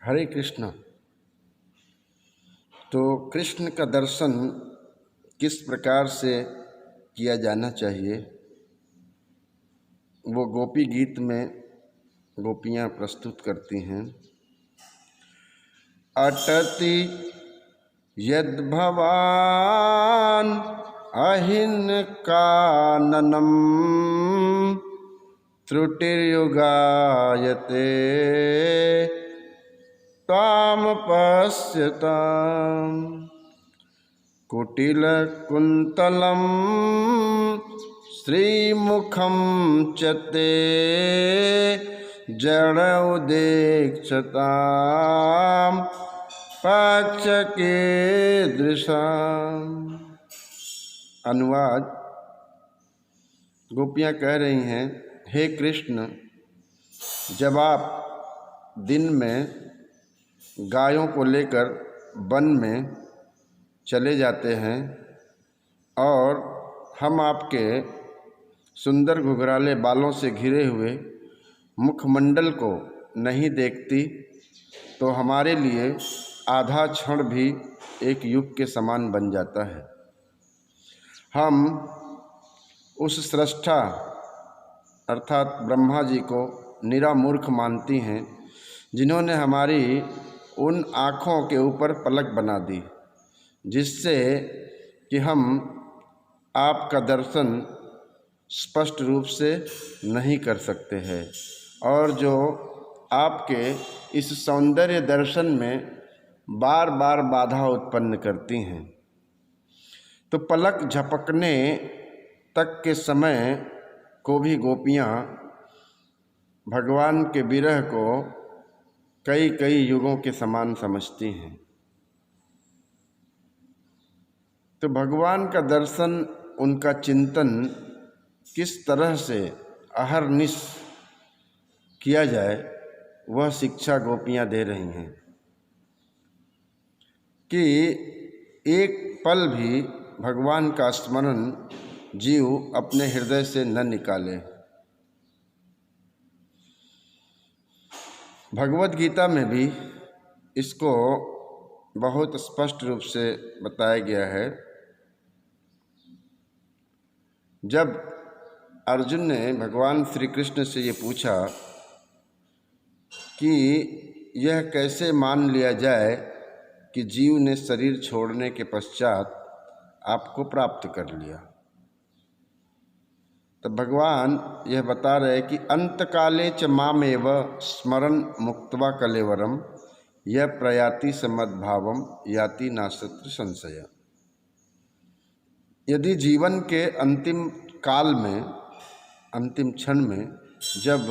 हरे कृष्ण। तो कृष्ण का दर्शन किस प्रकार से किया जाना चाहिए, वो गोपी गीत में गोपियाँ प्रस्तुत करती हैं। अटति यद्भवान् अहिन काननम त्रुटिर्युगायते ताम पश्यताम् कुटिलकुन्तलं श्रीमुखं च ते जडोदेक्षताम् पाचकीदृशाम्। अनुवाद। गोपियाँ कह रही हैं, हे कृष्ण, जब आप दिन में गायों को लेकर वन में चले जाते हैं और हम आपके सुंदर घुघराले बालों से घिरे हुए मुखमंडल को नहीं देखती, तो हमारे लिए आधा क्षण भी एक युग के समान बन जाता है। हम उस सृष्टा अर्थात ब्रह्मा जी को निरा मूर्ख मानती हैं, जिन्होंने हमारी उन आँखों के ऊपर पलक बना दी जिससे कि हम आपका दर्शन स्पष्ट रूप से नहीं कर सकते हैं, और जो आपके इस सौंदर्य दर्शन में बार बार बाधा उत्पन्न करती हैं। तो पलक झपकने तक के समय को भी गोपियाँ भगवान के विरह को कई कई युगों के समान समझती हैं। तो भगवान का दर्शन, उनका चिंतन किस तरह से अहरनिश किया जाए, वह शिक्षा गोपियाँ दे रही हैं कि एक पल भी भगवान का स्मरण जीव अपने हृदय से न निकाले। भगवद गीता में भी इसको बहुत स्पष्ट रूप से बताया गया है। जब अर्जुन ने भगवान श्री कृष्ण से ये पूछा कि यह कैसे मान लिया जाए कि जीव ने शरीर छोड़ने के पश्चात आपको प्राप्त कर लिया, तो भगवान यह बता रहे कि अंतकाले च मामेव स्मरन् मुक्त्वा कलेवरम यह प्रयाति समद्भावम याति नाशत्र संशय। यदि जीवन के अंतिम काल में, अंतिम क्षण में जब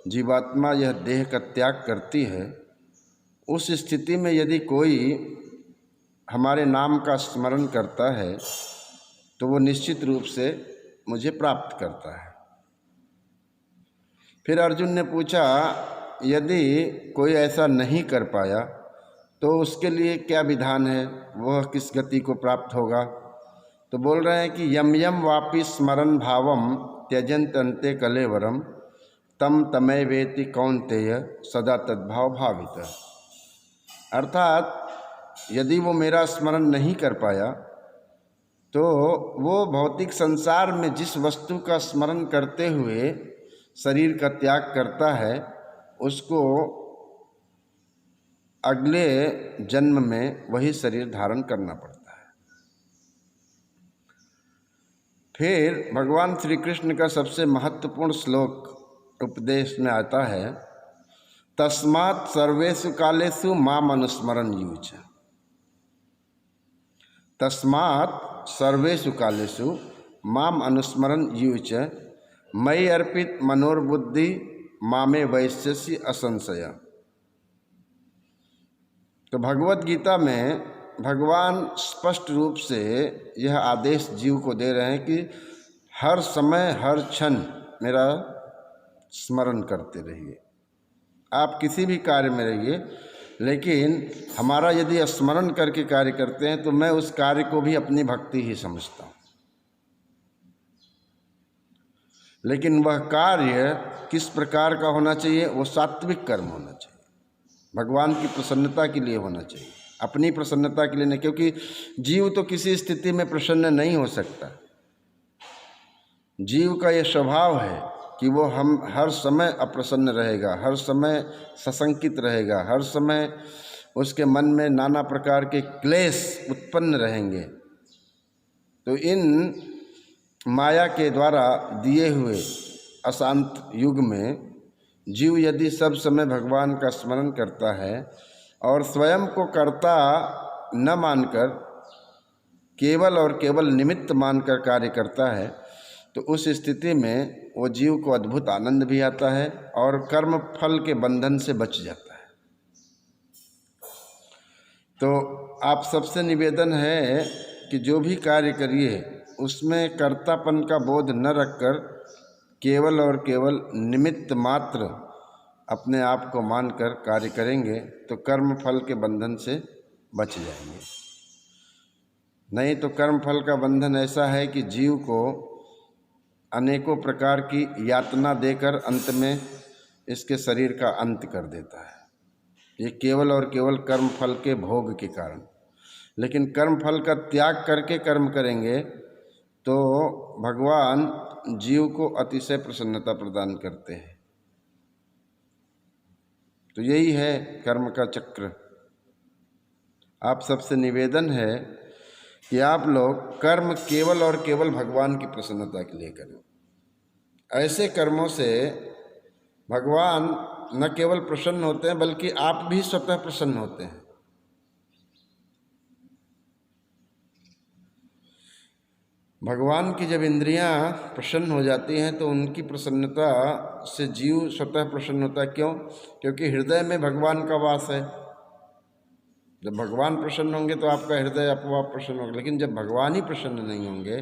जीवात्मा यह देह का त्याग करती है, उस स्थिति में यदि कोई हमारे नाम का स्मरण करता है तो वो निश्चित रूप से मुझे प्राप्त करता है। फिर अर्जुन ने पूछा, यदि कोई ऐसा नहीं कर पाया तो उसके लिए क्या विधान है, वह किस गति को प्राप्त होगा? तो बोल रहे हैं कि यम यम वापि स्मरण भावम त्यजंत अन्ते कलेवरम तम तमय वेति कौन्तेय सदा तद्भाव भावित। अर्थात यदि वो मेरा स्मरण नहीं कर पाया तो वो भौतिक संसार में जिस वस्तु का स्मरण करते हुए शरीर का त्याग करता है, उसको अगले जन्म में वही शरीर धारण करना पड़ता है। फिर भगवान श्री कृष्ण का सबसे महत्वपूर्ण श्लोक उपदेश में आता है, तस्मात् सर्वेषु कालेषु माम अनुस्मरन् युच। तस्मात् सर्वेषु कालेषु माम अनुस्मरन् युच मयि अर्पित मनोर्बुद्धि मामे वैश्यसि असंशय। तो भगवद गीता में भगवान स्पष्ट रूप से यह आदेश जीव को दे रहे हैं कि हर समय हर क्षण मेरा स्मरण करते रहिए। आप किसी भी कार्य में रहिए, लेकिन हमारा यदि स्मरण करके कार्य करते हैं तो मैं उस कार्य को भी अपनी भक्ति ही समझता हूँ। लेकिन वह कार्य किस प्रकार का होना चाहिए? वो सात्विक कर्म होना चाहिए। भगवान की प्रसन्नता के लिए होना चाहिए, अपनी प्रसन्नता के लिए नहीं, क्योंकि जीव तो किसी स्थिति में प्रसन्न नहीं हो सकता। जीव का ये स्वभाव है कि वो हम हर समय अप्रसन्न रहेगा, हर समय सशंकित रहेगा, हर समय उसके मन में नाना प्रकार के क्लेश उत्पन्न रहेंगे। तो इन माया के द्वारा दिए हुए अशांत युग में जीव यदि सब समय भगवान का स्मरण करता है और स्वयं को कर्ता न मानकर केवल और केवल निमित्त मानकर कार्य करता है, तो उस स्थिति में वो जीव को अद्भुत आनंद भी आता है और कर्म फल के बंधन से बच जाता है। तो आप सबसे निवेदन है कि जो भी कार्य करिए उसमें कर्तापन का बोध न रखकर केवल और केवल निमित्त मात्र अपने आप को मानकर कार्य करेंगे तो कर्म फल के बंधन से बच जाएंगे। नहीं तो कर्म फल का बंधन ऐसा है कि जीव को अनेकों प्रकार की यातना देकर अंत में इसके शरीर का अंत कर देता है, ये केवल और केवल कर्म फल के भोग के कारण। लेकिन कर्म फल का त्याग करके कर्म करेंगे तो भगवान जीव को अतिशय प्रसन्नता प्रदान करते हैं। तो यही है कर्म का चक्र। आप सबसे निवेदन है कि आप लोग कर्म केवल और केवल भगवान की प्रसन्नता के लिए करें। ऐसे कर्मों से भगवान न केवल प्रसन्न होते हैं बल्कि आप भी स्वतः प्रसन्न होते हैं। भगवान की जब इंद्रियां प्रसन्न हो जाती हैं तो उनकी प्रसन्नता से जीव स्वतः प्रसन्न होता है। क्यों? क्योंकि हृदय में भगवान का वास है। जब भगवान प्रसन्न होंगे तो आपका हृदय अपवाप प्रसन्न होगा। लेकिन जब भगवान ही प्रसन्न नहीं होंगे,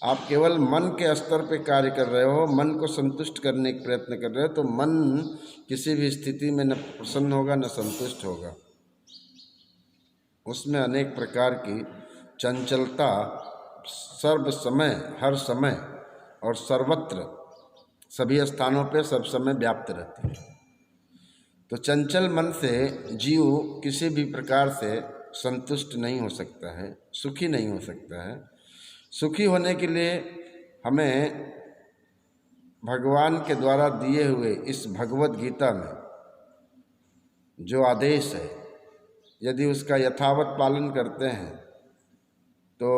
आप केवल मन के स्तर पे कार्य कर रहे हो, मन को संतुष्ट करने का प्रयत्न कर रहे हो, तो मन किसी भी स्थिति में न प्रसन्न होगा न संतुष्ट होगा। उसमें अनेक प्रकार की चंचलता सर्व समय, हर समय और सर्वत्र सभी स्थानों पे सब समय व्याप्त रहती है। तो चंचल मन से जीव किसी भी प्रकार से संतुष्ट नहीं हो सकता है, सुखी नहीं हो सकता है। सुखी होने के लिए हमें भगवान के द्वारा दिए हुए इस भगवत गीता में जो आदेश है, यदि उसका यथावत पालन करते हैं तो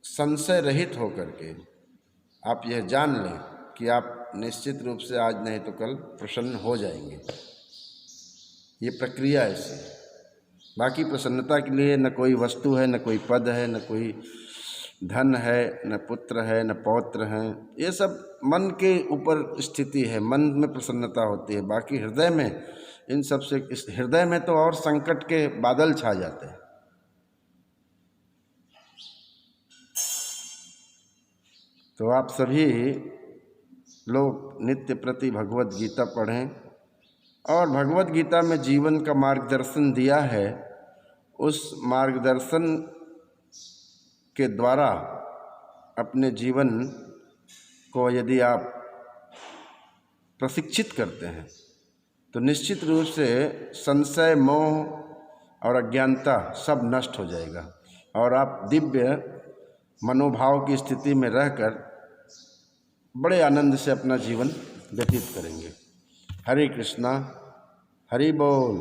संशय रहित होकर के आप यह जान लें कि आप निश्चित रूप से आज नहीं तो कल प्रसन्न हो जाएंगे। ये प्रक्रिया ऐसी है। बाकी प्रसन्नता के लिए न कोई वस्तु है, न कोई पद है, न कोई धन है, न पुत्र है, न पौत्र हैं। ये सब मन के ऊपर स्थिति है, मन में प्रसन्नता होती है। बाकी हृदय में इन सब से, इस हृदय में तो और संकट के बादल छा जाते हैं। तो आप सभी लोग नित्य प्रति भगवत गीता पढ़ें और भगवत गीता में जीवन का मार्गदर्शन दिया है, उस मार्गदर्शन के द्वारा अपने जीवन को यदि आप प्रशिक्षित करते हैं तो निश्चित रूप से संशय, मोह और अज्ञानता सब नष्ट हो जाएगा और आप दिव्य मनोभाव की स्थिति में रहकर बड़े आनंद से अपना जीवन व्यतीत करेंगे। हरे कृष्णा, हरि बोल।